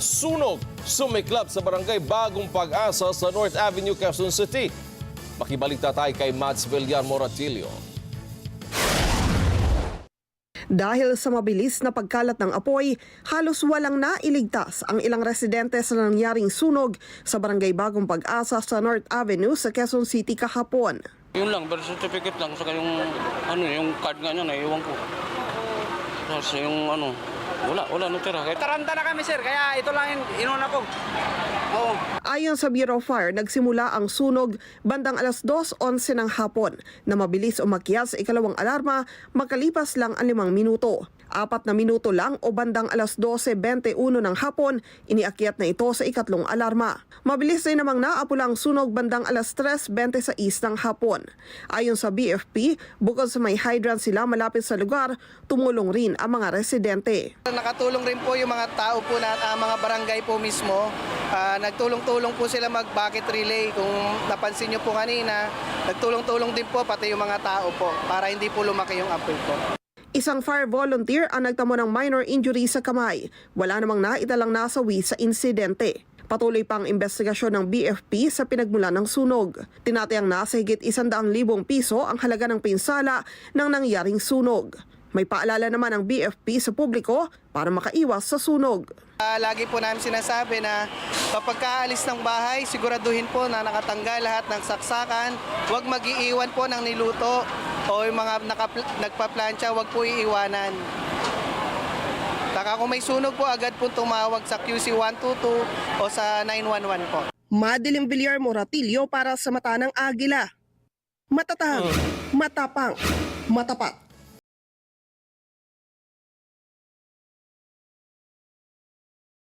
Sunog sumiklab sa barangay Bagong Pag-asa sa North Avenue, Quezon City. Makibalita tayo kay Mads Villar Moratilio. Dahil sa mabilis na pagkalat ng apoy, halos walang nailigtas ang ilang residente sa nangyaring sunog sa barangay Bagong Pag-asa sa North Avenue sa Quezon City kahapon. Yun lang, birth certificate lang, saka yung card nga niya, naiwan ko. Tapos wala natira. Taranta na kami sir, kaya ito lang yung inuna ko. Oo. Ayon sa Bureau of Fire, nagsimula ang sunog bandang alas 2:11 ng hapon na mabilis umakyat sa ikalawang alarma makalipas lang ang 5 minuto. 4 na minuto lang o bandang alas 12:21 ng hapon, iniakyat na ito sa ikatlong alarma. Mabilis rin namang naapulang sunog bandang alas 3:26 ng hapon. Ayon sa BFP, bukod sa may hydrant sila malapit sa lugar, tumulong rin ang mga residente. Nakatulong rin po yung mga tao po na mga barangay po mismo. Nagtulong-tulong po sila mag-bucket relay. Kung napansin nyo po kanina, nagtulong-tulong din po pati yung mga tao po para hindi po lumaki yung apoy po. Isang fire volunteer ang nagtamo ng minor injury sa kamay. Wala namang naitalang nasawi sa insidente. Patuloy pang investigasyon ng BFP sa pinagmulan ng sunog. Tinatayang nasa higit 100,000 piso ang halaga ng pinsala ng nangyaring sunog. May paalala naman ang BFP sa publiko para makaiwas sa sunog. Lagi po namin sinasabi na kapag kaalis ng bahay, siguraduhin po na nakatanggal lahat ng saksakan. Huwag mag-iiwan po ng niluto o yung mga nagpa-plancha, huwag po iiwanan. Saka kung may sunog po, agad po tumawag sa QC 122 o sa 911 po. Madeline Villar Moratilio para sa Mata ng Agila. Matatag, matapang, matapat.